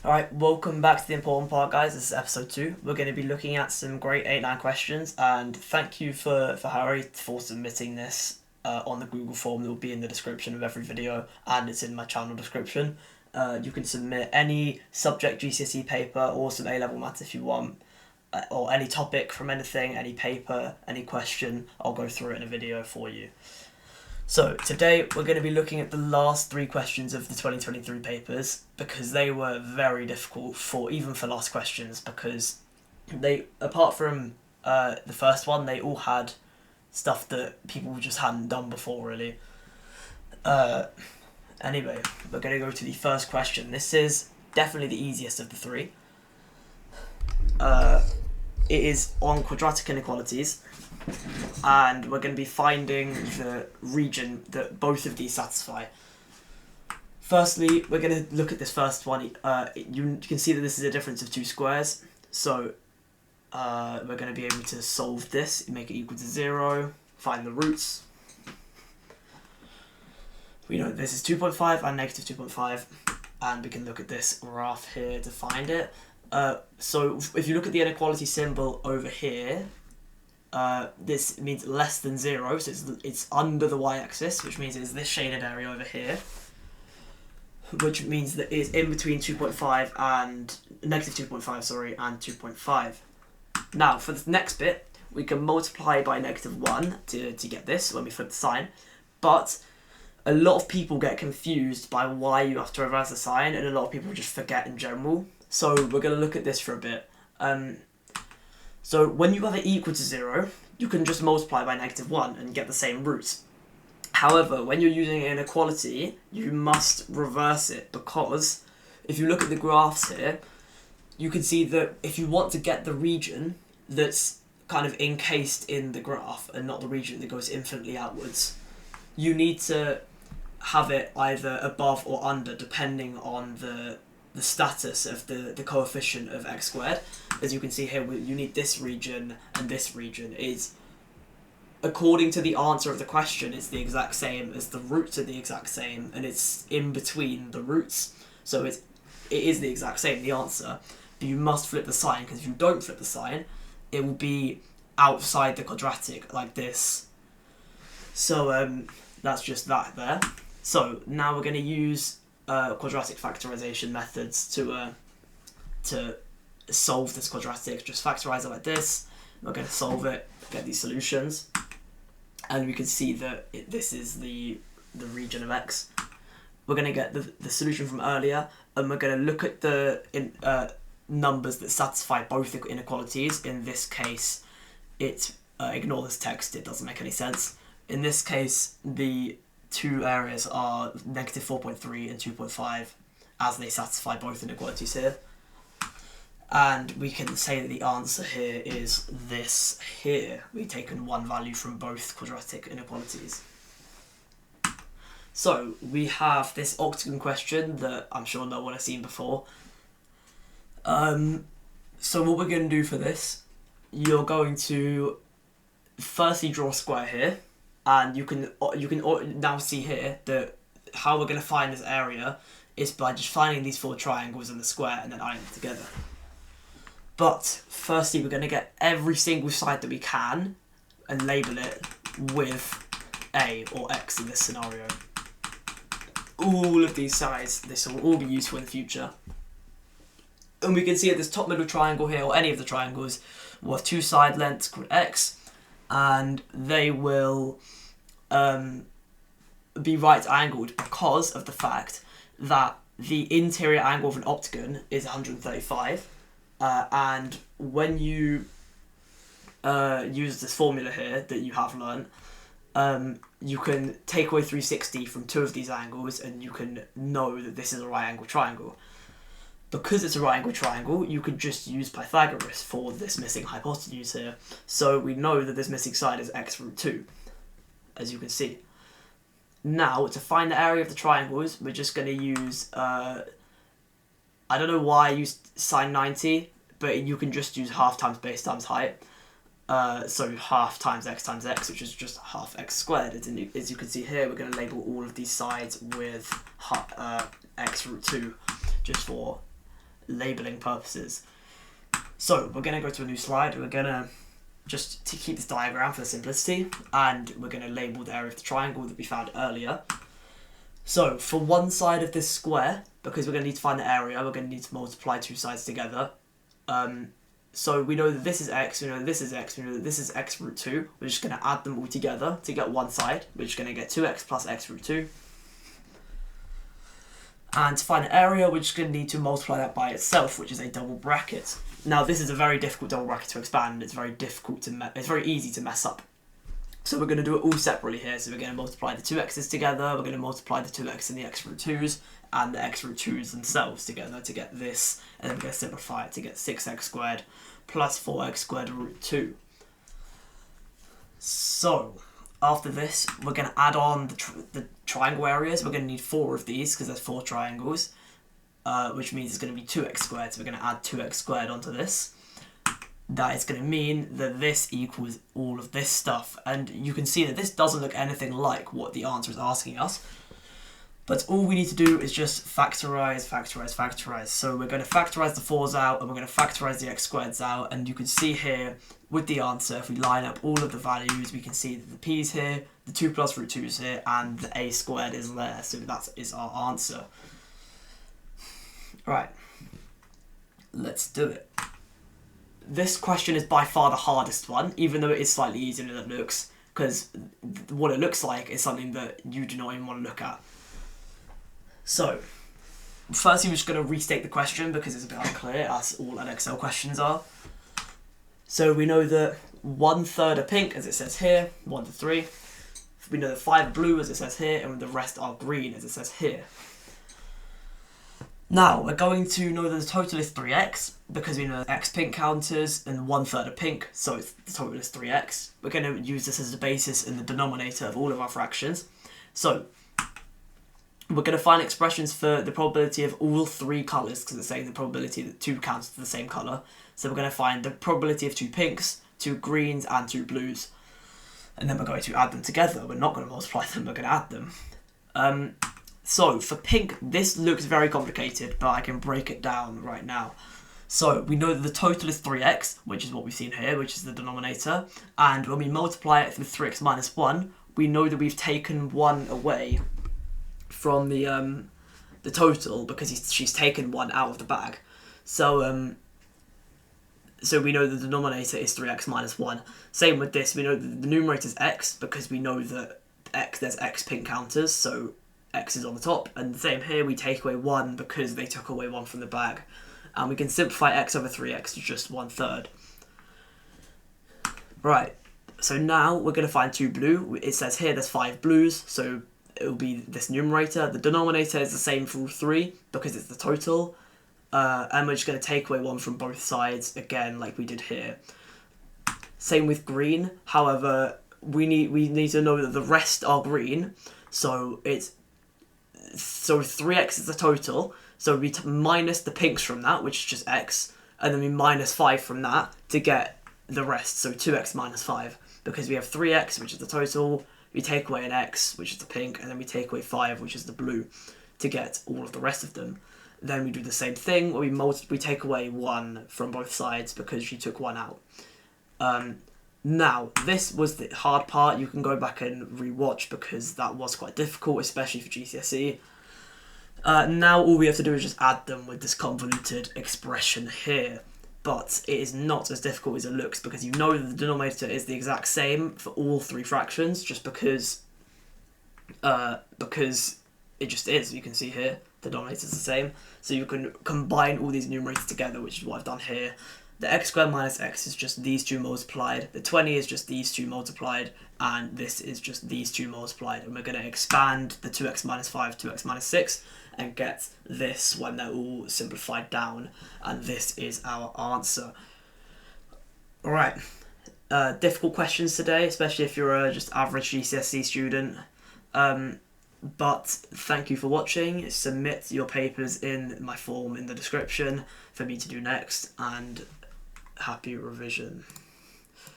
Alright, welcome back to the important part, guys. This is episode 2. We're going to be looking at some great 8-line questions, and thank you for Harry for submitting this on the Google form that will be in the description of every video, and it's in my channel description. You can submit any subject GCSE paper or some A-level maths if you want, or any topic from anything, any paper, any question. I'll go through it in a video for you. So today we're going to be looking at the last 3 questions of the 2023 papers, because they were very difficult for last questions, because they, apart from the first one, they all had stuff that people just hadn't done before really. Anyway, we're going to go to the first question. This is definitely the easiest of the 3. It is on quadratic inequalities, and we're going to be finding the region that both of these satisfy. Firstly, we're going to look at this first one. You can see that this is a difference of 2 squares, so we're going to be able to solve this, make it equal to 0, find the roots. We know this is 2.5 and negative 2.5, and we can look at this graph here to find it. So if you look at the inequality symbol over here, this means less than 0, so it's under the y-axis, which means it's this shaded area over here, which means that it's in between 2.5 and negative 2.5, sorry, and 2.5. Now, for the next bit, we can multiply by negative 1 to get this when we flip the sign, but a lot of people get confused by why you have to reverse the sign, and a lot of people just forget in general. So we're going to look at this for a bit. So when you have it equal to 0, you can just multiply by negative 1 and get the same roots. However, when you're using an inequality, you must reverse it, because if you look at the graphs here, you can see that if you want to get the region that's kind of encased in the graph and not the region that goes infinitely outwards, you need to have it either above or under, depending on the status of the coefficient of x squared. As you can see here, you need this region, and this region is, according to the answer of the question, it's the exact same as the roots are the exact same, and it's in between the roots, so it is the exact same, the answer, but you must flip the sign, because if you don't flip the sign, it will be outside the quadratic, like this. So that's just that there. So now we're going to use quadratic factorization methods to solve this quadratic. Just factorize it like this. We're going to solve it, get these solutions, and we can see that this is the region of x. We're going to get the solution from earlier, and we're going to look at the numbers that satisfy both inequalities. In this case, ignore this text, it doesn't make any sense. In this case, the 2 areas are negative 4.3 and 2.5, as they satisfy both inequalities here. And we can say that the answer here is this here. We've taken one value from both quadratic inequalities. So we have this octagon question that I'm sure no one has seen before. So what we're going to do for this, you're going to firstly draw a square here, and you can now see here that how we're going to find this area is by just finding these 4 triangles in the square and then adding them together. But firstly, we're going to get every single side that we can and label it with A or X in this scenario. All of these sides, this will all be useful in the future. And we can see at this top middle triangle here, or any of the triangles, will have 2 side lengths called X, and they will be right angled because of the fact that the interior angle of an octagon is 135, and when you use this formula here that you have learnt, you can take away 360 from 2 of these angles, and you can know that this is a right angle triangle. Because it's a right angle triangle, you could just use Pythagoras for this missing hypotenuse here. So we know that this missing side is x root 2, as you can see. Now, to find the area of the triangles, we're just going to use, I don't know why I used sine 90, but you can just use half times base times height. So half times x, which is just half x squared. As you can see here, we're going to label all of these sides with x root 2, just for labelling purposes. So we're going to go to a new slide. We're going to just to keep this diagram for simplicity, and we're going to label the area of the triangle that we found earlier. So for one side of this square, because we're going to need to find the area, we're going to need to multiply two sides together. So we know that this is x, we know that this is x, we know that this is x root 2. We're just going to add them all together to get one side. We're just going to get 2x plus x root 2. And to find the area, we're just going to need to multiply that by itself, which is a double bracket. Now this is a very difficult double bracket to expand. It's very difficult to it's very easy to mess up. So we're going to do it all separately here. So we're going to multiply the two x's together. We're going to multiply the 2x and the x root 2's and the x root 2's themselves together to get this. And then we're going to simplify it to get 6x squared plus 4x squared root 2. So after this, we're going to add on the triangle areas. We're going to need 4 of these because there's 4 triangles, which means it's going to be 2x squared. So we're going to add 2x squared onto this. That is going to mean that this equals all of this stuff. And you can see that this doesn't look anything like what the answer is asking us. But all we need to do is just factorize, factorize, factorize. So we're going to factorize the 4's out, and we're going to factorize the x squareds out. And you can see here with the answer, if we line up all of the values, we can see that the p's here, the 2 plus root 2 is here, and the a squared is there. So that is our answer. Right, let's do it. This question is by far the hardest one, even though it is slightly easier than it looks, because what it looks like is something that you do not even want to look at. So, firstly, we're just going to restate the question because it's a bit unclear, as all Excel questions are. So we know that 1/3 are pink, as it says here, 1 to 3. We know that 5 are blue, as it says here, and the rest are green, as it says here. Now, we're going to know that the total is 3x, because we know x pink counters and 1/3 are pink, so the total is 3x. We're going to use this as the basis in the denominator of all of our fractions. So, we're going to find expressions for the probability of all 3 colours, because it's saying the probability that 2 counters are the same colour. So we're going to find the probability of 2 pinks, 2 greens, and 2 blues. And then we're going to add them together. We're not going to multiply them, we're going to add them. So for pink, this looks very complicated, but I can break it down right now. So we know that the total is 3x, which is what we've seen here, which is the denominator. And when we multiply it with 3x minus 1, we know that we've taken 1 away from the total, because she's taken 1 out of the bag. So so we know that the denominator is 3x minus 1. Same with this, we know that the numerator is x, because we know that there's x pink counters, so x is on the top. And the same here, we take away 1 because they took away 1 from the bag. And we can simplify x over 3x to just 1/3. Right, so now we're going to find 2 blue. It says here there's 5 blues, so it will be this numerator. The denominator is the same for all 3 because it's the total. And we're just going to take away 1 from both sides, again, like we did here. Same with green. However, we need to know that the rest are green. So 3x is the total. So we minus the pinks from that, which is just x. And then we minus 5 from that to get the rest. So 2x minus 5. Because we have 3x, which is the total. We take away an x, which is the pink. And then we take away 5, which is the blue, to get all of the rest of them. Then we do the same thing, where we take away 1 from both sides because she took 1 out. Now, this was the hard part. You can go back and re-watch because that was quite difficult, especially for GCSE. Now all we have to do is just add them with this convoluted expression here. But it is not as difficult as it looks, because you know that the denominator is the exact same for all 3 fractions, just because it just is. You can see here the denominator is the same. So you can combine all these numerators together, which is what I've done here. The x squared minus x is just these 2 multiplied. The 20 is just these 2 multiplied. And this is just these 2 multiplied. And we're going to expand the 2x minus 5, 2x minus 6, and get this when they're all simplified down. And this is our answer. Alright. Difficult questions today, especially if you're a just average GCSE student. But thank you for watching. Submit your papers in my form in the description for me to do next, and happy revision.